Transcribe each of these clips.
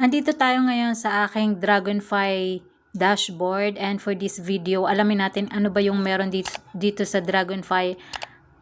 Andito tayo ngayon sa aking Dragonfy dashboard, and for this video, alamin natin ano ba yung meron dito sa Dragonfy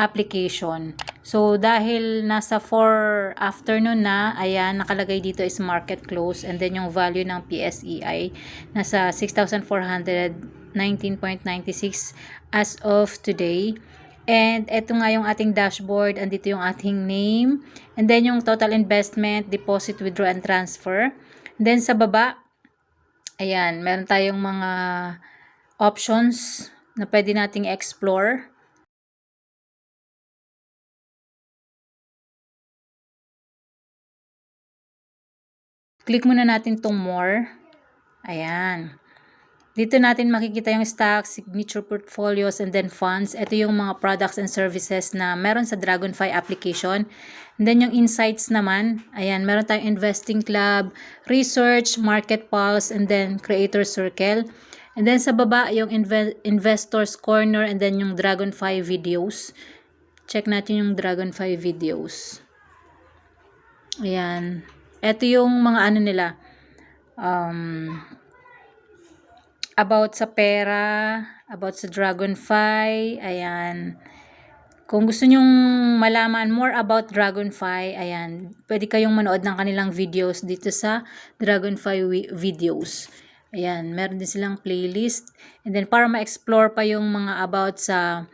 application. So, dahil nasa 4 afternoon na, ayan, nakalagay dito is market close, and then yung value ng PSEI nasa 6,419.96 as of today. And ito nga yung ating dashboard, andito yung ating name, and then yung total investment, deposit, withdraw, and transfer. And then sa baba, ayan, meron tayong mga options na pwede nating explore. Click muna natin tong more. Ayan. Dito natin makikita yung stocks, signature portfolios, and then funds. Ito yung mga products and services na meron sa Dragonfy application. And then yung insights naman, ayan, meron tayong investing club, research, market pulse, and then creator circle. And then sa baba, yung investors corner, and then yung Dragonfy videos. Check natin yung Dragonfy videos. Ayan. Ito yung mga ano nila. About sa pera, about sa Dragonfy, ayan. Kung gusto nyong malaman more about Dragonfy, ayan, pwede kayong manood ng kanilang videos dito sa Dragonfy videos. Ayan, meron din silang playlist. And then, para ma-explore pa yung mga about sa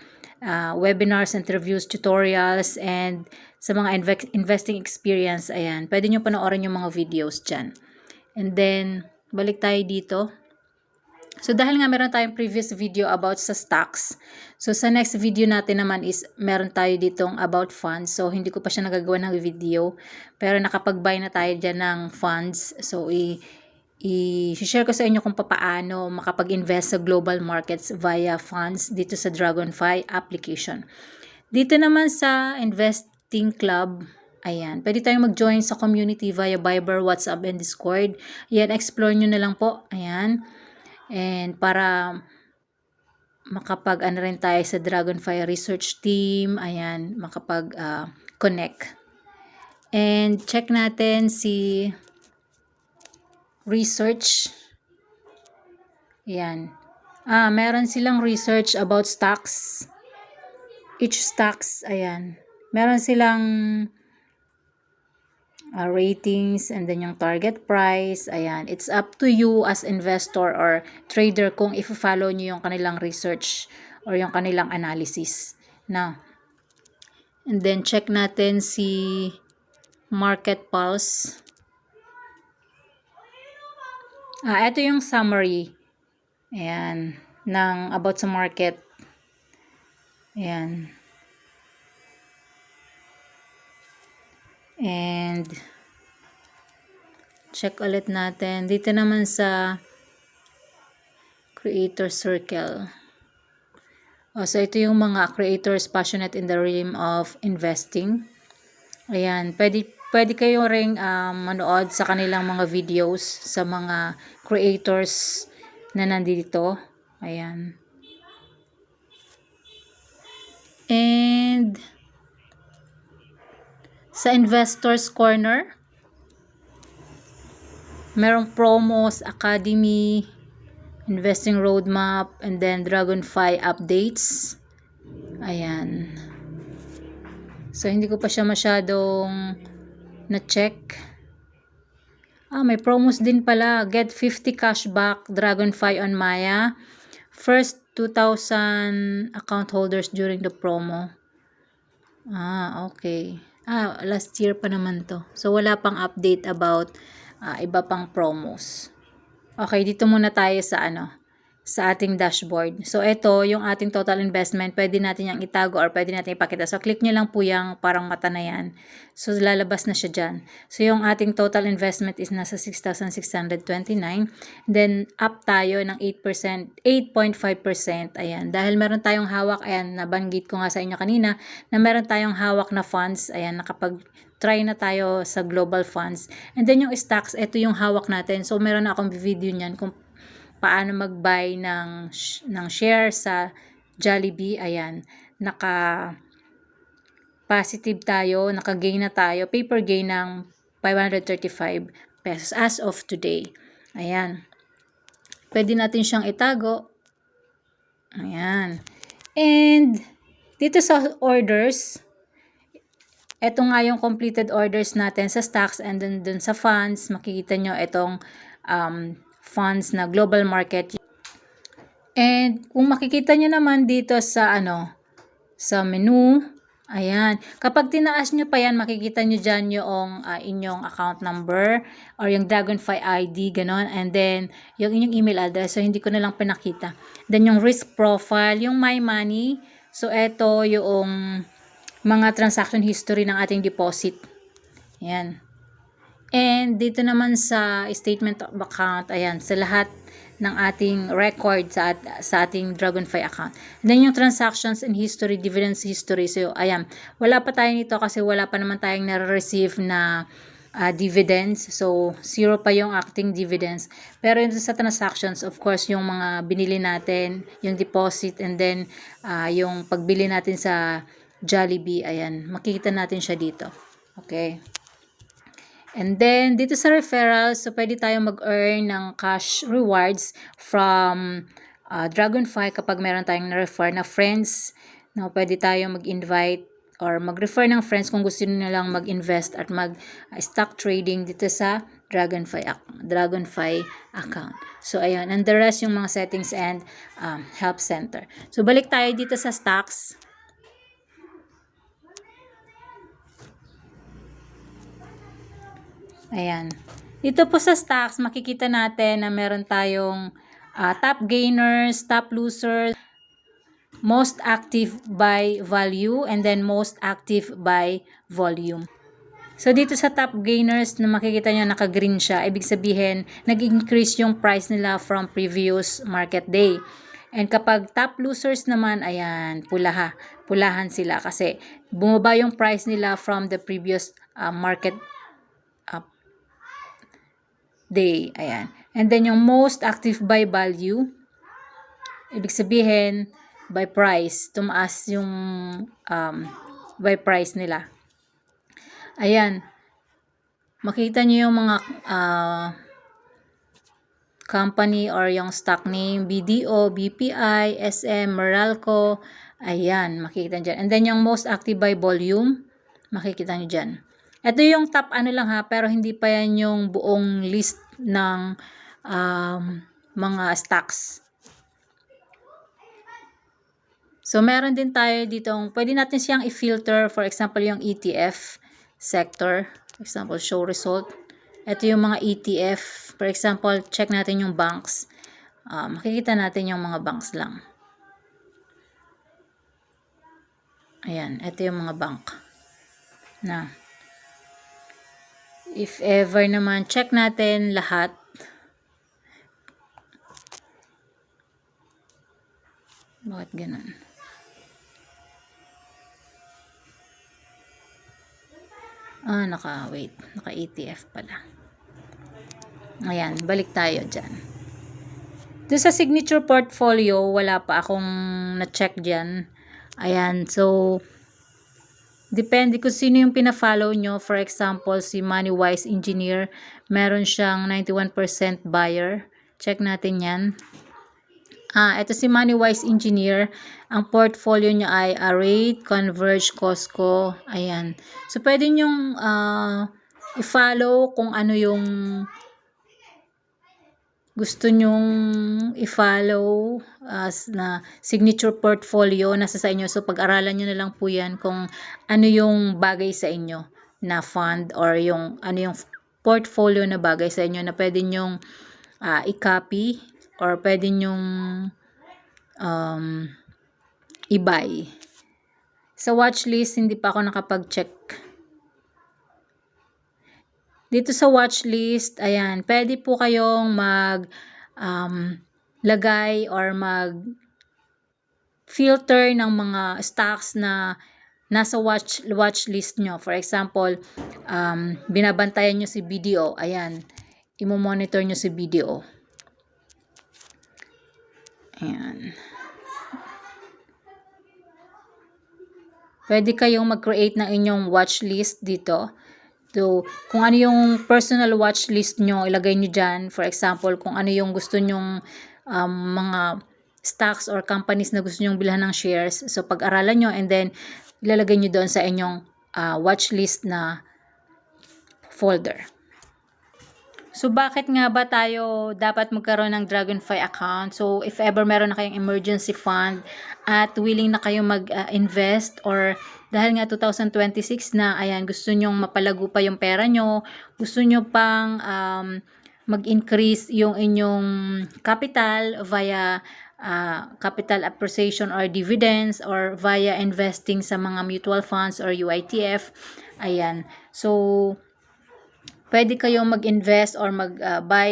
webinars, interviews, tutorials, and sa mga investing experience, ayan, pwede nyo panoorin yung mga videos dyan. And then, balik tayo dito. So, dahil nga meron tayong previous video about sa stocks, so sa next video natin naman is meron tayo ditong about funds. So, hindi ko pa siya nagagawa ng video, pero nakapag-buy na tayo dyan ng funds. So, i-share ko sa inyo kung paano makapag-invest sa global markets via funds dito sa Dragonfy application. Dito naman sa Investing Club, ayan, pwede tayong mag-join sa community via Viber, WhatsApp, and Discord. Ayan, explore nyo na lang po. Ayan. And para makapag-ano rin tayo sa Dragonfy research team, ayan, makapag-connect. And check natin si research. Ayan. Meron silang research about stocks. Each stocks, ayan. Meron silang ratings, and then yung target price, ayan. It's up to you as investor or trader kung i-follow nyo yung kanilang research or yung kanilang analysis. Now, and then check natin si market pulse. Ito yung summary, ayan, ng about sa market. Ayan. And check ulit natin dito naman sa creator circle. So ito yung mga creators passionate in the realm of investing. Ayan, pwede kayo ring manood sa kanilang mga videos sa mga creators na nandito. Ayan. And sa Investors Corner, merong promos, academy, investing roadmap, and then Dragonfy updates. Ayan. So, hindi ko pa siya masyadong na-check. May promos din pala. Get 50 cashback Dragonfy on Maya. First 2,000 account holders during the promo. Okay. Last year pa naman to. So, wala pang update about iba pang promos. Okay, dito muna tayo sa ating dashboard. So, ito, yung ating total investment, pwede natin yung itago or pwede natin ipakita. So, click nyo lang po yung parang mata na yan. So, lalabas na siya dyan. So, yung ating total investment is nasa 6,629. Then, up tayo ng 8%, 8.5%. Ayan. Dahil meron tayong hawak, ayan, nabanggit ko nga sa inyo kanina, na meron tayong hawak na funds. Ayan, try na tayo sa global funds. And then, yung stocks, ito yung hawak natin. So, meron na akong video niyan kung paano mag-buy ng share sa Jollibee. Ayan, naka-positive tayo, naka-gain na tayo, paper gain ng 535 pesos as of today. Ayan. Pwede natin siyang itago. Ayan. And dito sa orders, ito nga yung completed orders natin sa stocks, and then dun sa funds, makikita nyo itong funds na global market. And kung makikita nyo naman dito sa sa menu, ayan, kapag tinaas nyo pa yan, makikita nyo dyan yung inyong account number or yung Dragonfly ID, ganon, and then yung inyong email address. So hindi ko na lang pinakita. Then yung risk profile, yung my money. So ito yung mga transaction history ng ating deposit. Ayan. And dito naman sa statement of account, ayan, sa lahat ng ating record sa ating Dragonfly account. And then yung transactions and history, dividends history. So, ayan, wala pa tayo nito kasi wala pa naman tayong nare-receive na dividends. So, 0 pa yung acting dividends. Pero yung sa transactions, of course, yung mga binili natin, yung deposit, and then yung pagbili natin sa Jollibee, ayan, makikita natin siya dito. Okay. And then, dito sa referrals, so pwede tayo mag-earn ng cash rewards from Dragonfly kapag meron tayong na-refer na friends. No, pwede tayo mag-invite or mag-refer ng friends kung gusto nilang mag-invest at mag-stock trading dito sa Dragonfly account. So, ayun. And the rest yung mga settings and help center. So, balik tayo dito sa stocks. Ayan. Dito po sa stocks, makikita natin na meron tayong top gainers, top losers, most active by value, and then most active by volume. So, dito sa top gainers na makikita nyo naka-green siya, ibig sabihin, nag-increase yung price nila from previous market day. And kapag top losers naman, ayan, pulahan sila kasi bumaba yung price nila from the previous market day. Ayan. And then yung most active by value, ibig sabihin, by price, tumaas yung by price nila. Ayan. Makita nyo yung mga company or yung stock name, BDO, BPI, SM, Meralco. Ayan, makikita nyo dyan. And then yung most active by volume, makikita nyo dyan. Ito yung top lang ha, pero hindi pa yan yung buong list ng mga stocks. So, meron din tayo ditong, pwede natin siyang i-filter, for example, yung ETF sector. For example, show result. Ito yung mga ETF. For example, check natin yung banks. Makikita natin yung mga banks lang. Ayan, ito yung mga bank. Na. If ever naman, check natin lahat. Bakit ganun? Naka-ETF pala. Ayan, balik tayo dyan. Doon sa signature portfolio, wala pa akong na-check dyan. Ayan, so, depende kung sino yung pina-follow nyo. For example, si Moneywise Engineer, meron siyang 91% buyer. Check natin yan. Ito si Moneywise Engineer. Ang portfolio niya ay Array, Converge, Costco. Ayan. So, pwede nyong i-follow kung ano yung gusto nyong i-follow as na signature portfolio, nasa sa inyo. So, pag-aralan nyo na lang po yan kung ano yung bagay sa inyo na fund or yung ano yung portfolio na bagay sa inyo na pwede nyong i-copy or pwede nyong i-buy. Sa watchlist, hindi pa ako nakapag-check. Dito sa watchlist, ayan, pwede po kayong lagay or filter ng mga stocks na nasa watchlist nyo. For example, binabantayan nyo si BDO. Ayan, imo-monitor nyo si BDO. Ayan. Pwede kayong mag-create ng inyong watchlist dito. So, kung ano yung personal watch list nyo, ilagay nyo dyan. For example, kung ano yung gusto nyong mga stocks or companies na gusto nyong bilhan ng shares. So, pag-aralan nyo and then ilalagay nyo doon sa inyong watch list na folder. So, bakit nga ba tayo dapat magkaroon ng Dragonfly account? So, if ever meron na kayong emergency fund at willing na kayo mag-invest or dahil nga 2026 na, ayan, gusto nyong mapalago pa yung pera nyo, gusto nyo pang mag-increase yung inyong capital via capital appreciation or dividends or via investing sa mga mutual funds or UITF. Ayan. So, pwede kayong mag-invest or mag-buy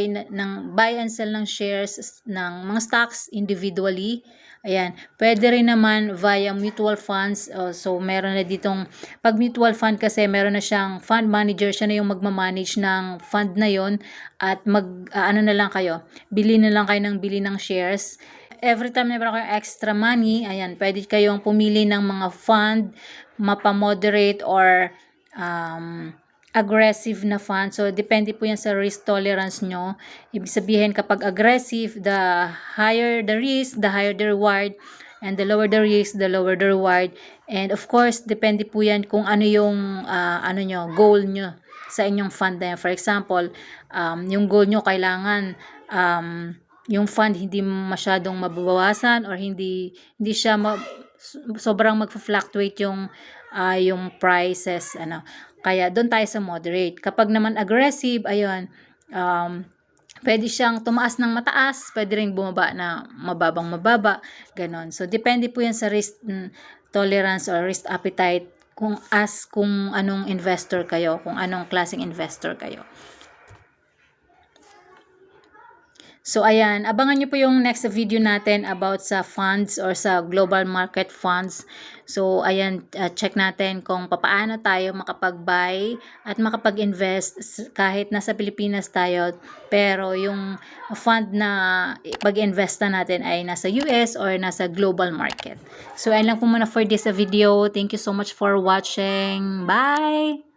buy and sell ng shares ng mga stocks individually. Ayan. Pwede rin naman via mutual funds. So, meron na ditong, pag mutual fund kasi, meron na siyang fund manager. Siya na yung magmamanage ng fund na yon at ano na lang kayo, bili na lang kayo ng bili ng shares. Every time na meron kayong extra money, ayan, pwede kayong pumili ng mga fund, mapa-moderate or aggressive na fund. So, depende po yan sa risk tolerance nyo. Ibig sabihin, kapag aggressive, the higher the risk, the higher the reward. And the lower the risk, the lower the reward. And of course, depende po yan kung ano yung goal nyo sa inyong fund na yan. For example, yung goal nyo kailangan yung fund hindi masyadong mababawasan or hindi siya sobrang mag-fluctuate yung prices, Kaya doon tayo sa moderate. Kapag naman aggressive, ayun, pwede siyang tumaas ng mataas, pwede rin bumaba na mababa, ganon. So, depende po yan sa risk tolerance or risk appetite kung anong investor kayo, kung anong klaseng investor kayo. So, ayan, abangan nyo po yung next video natin about sa funds or sa global market funds. So, ayan, check natin kung paano tayo makapag-buy at makapag-invest kahit nasa Pilipinas tayo. Pero yung fund na pag-invest na natin ay nasa US or nasa global market. So, ayan lang po muna for this video. Thank you so much for watching. Bye!